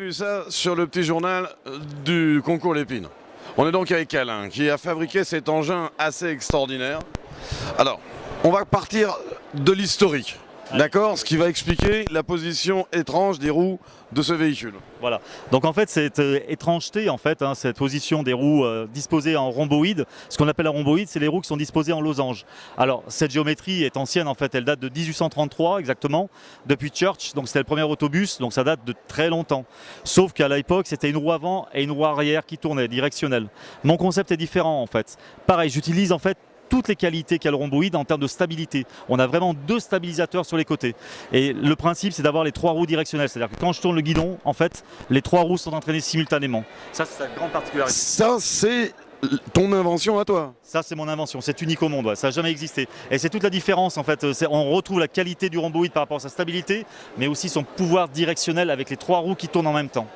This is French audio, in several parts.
vu ça sur le petit journal du concours Lépine. On est donc avec Alain qui a fabriqué cet engin assez extraordinaire. Alors, on va partir de l'historique. D'accord, ce qui va expliquer la position étrange des roues de ce véhicule. Voilà. Donc en fait cette étrangeté, cette position des roues disposées en rhomboïde, ce qu'on appelle un rhomboïde, c'est les roues qui sont disposées en losange. Alors cette géométrie est ancienne en fait, elle date de 1833 exactement, depuis Church, donc c'était le premier autobus, donc ça date de très longtemps. Sauf qu'à l'époque c'était une roue avant et une roue arrière qui tournait, directionnelle. Mon concept est différent en fait. Pareil, j'utilise en fait toutes les qualités qu'a le rhomboïde en termes de stabilité. On a vraiment deux stabilisateurs sur les côtés. Et le principe, c'est d'avoir les trois roues directionnelles. C'est-à-dire que quand je tourne le guidon, en fait, les trois roues sont entraînées simultanément. Ça, c'est sa grande particularité. Ça, c'est ton invention à toi. Ça, c'est mon invention. C'est unique au monde. Ouais. Ça n'a jamais existé. Et c'est toute la différence, en fait. On retrouve la qualité du rhomboïde par rapport à sa stabilité, mais aussi son pouvoir directionnel avec les trois roues qui tournent en même temps.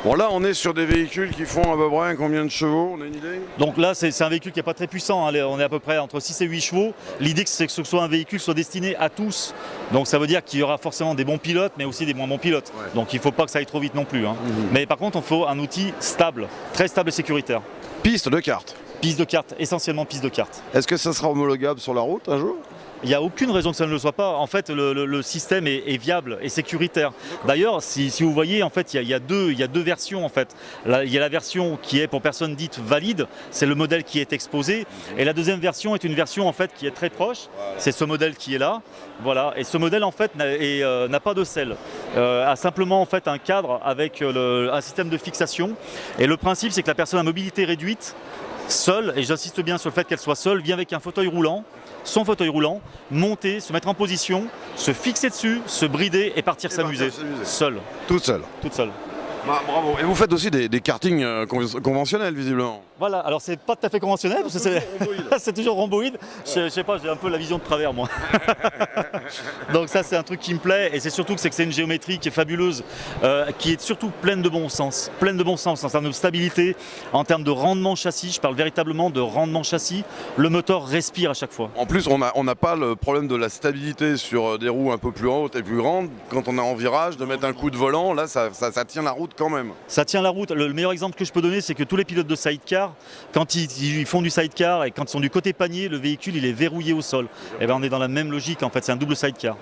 Bon, là, on est sur des véhicules qui font à peu près combien de chevaux? On a une idée? Donc là, c'est un véhicule qui n'est pas très puissant. Hein. On est à peu près entre 6 et 8 chevaux. L'idée, c'est que ce soit un véhicule soit destiné à tous. Donc ça veut dire qu'il y aura forcément des bons pilotes, mais aussi des moins bons pilotes. Ouais. Donc il ne faut pas que ça aille trop vite non plus. Hein. Mais par contre, il faut un outil stable, très stable et sécuritaire. Piste de kart. Piste de kart, essentiellement piste de kart. Est-ce que ça sera homologable sur la route un jour? Il n'y a aucune raison que ça ne le soit pas. En fait, le système est viable et sécuritaire. D'ailleurs, si vous voyez, en fait, il y a deux versions. En fait. Là, il y a la version qui est pour personnes dites valides, c'est le modèle qui est exposé. Et la deuxième version est une version en fait qui est très proche. C'est ce modèle qui est là. Voilà. Et ce modèle en fait n'a pas de selle. A simplement en fait un cadre avec un système de fixation. Et le principe, c'est que la personne à mobilité réduite, seule, et j'insiste bien sur le fait qu'elle soit seule, vient avec un fauteuil roulant. Son fauteuil roulant, monter, se mettre en position, se fixer dessus, se brider et partir s'amuser. Seul. Toute seule. Toute seule. Bah, bravo. Et vous faites aussi des kartings conventionnels visiblement. Voilà, alors c'est pas tout à fait conventionnel parce que c'est toujours rhomboïde. Je sais pas, j'ai un peu la vision de travers moi. Donc ça c'est un truc qui me plaît et c'est surtout que c'est une géométrie qui est fabuleuse, qui est surtout pleine de bon sens. Pleine de bon sens en termes de stabilité, en termes de rendement châssis. Je parle véritablement de rendement châssis. Le moteur respire à chaque fois. En plus on n'a pas le problème de la stabilité sur des roues un peu plus hautes et plus grandes. Quand on est en virage, de mettre un coup de volant, là ça tient la route quand même. Ça tient la route. Le meilleur exemple que je peux donner, c'est que tous les pilotes de sidecar, quand ils font du sidecar et quand ils sont du côté panier, le véhicule il est verrouillé au sol. Et ben on est dans la même logique en fait, c'est un double sidecar.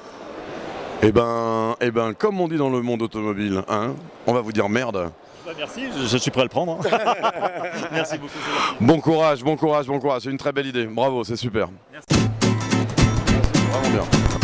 Et ben, comme on dit dans le monde automobile, hein, on va vous dire merde. Bah merci, je suis prêt à le prendre. Hein. Merci beaucoup. Bon courage, bon courage, bon courage. C'est une très belle idée. Bravo, c'est super. Merci. Vraiment bien.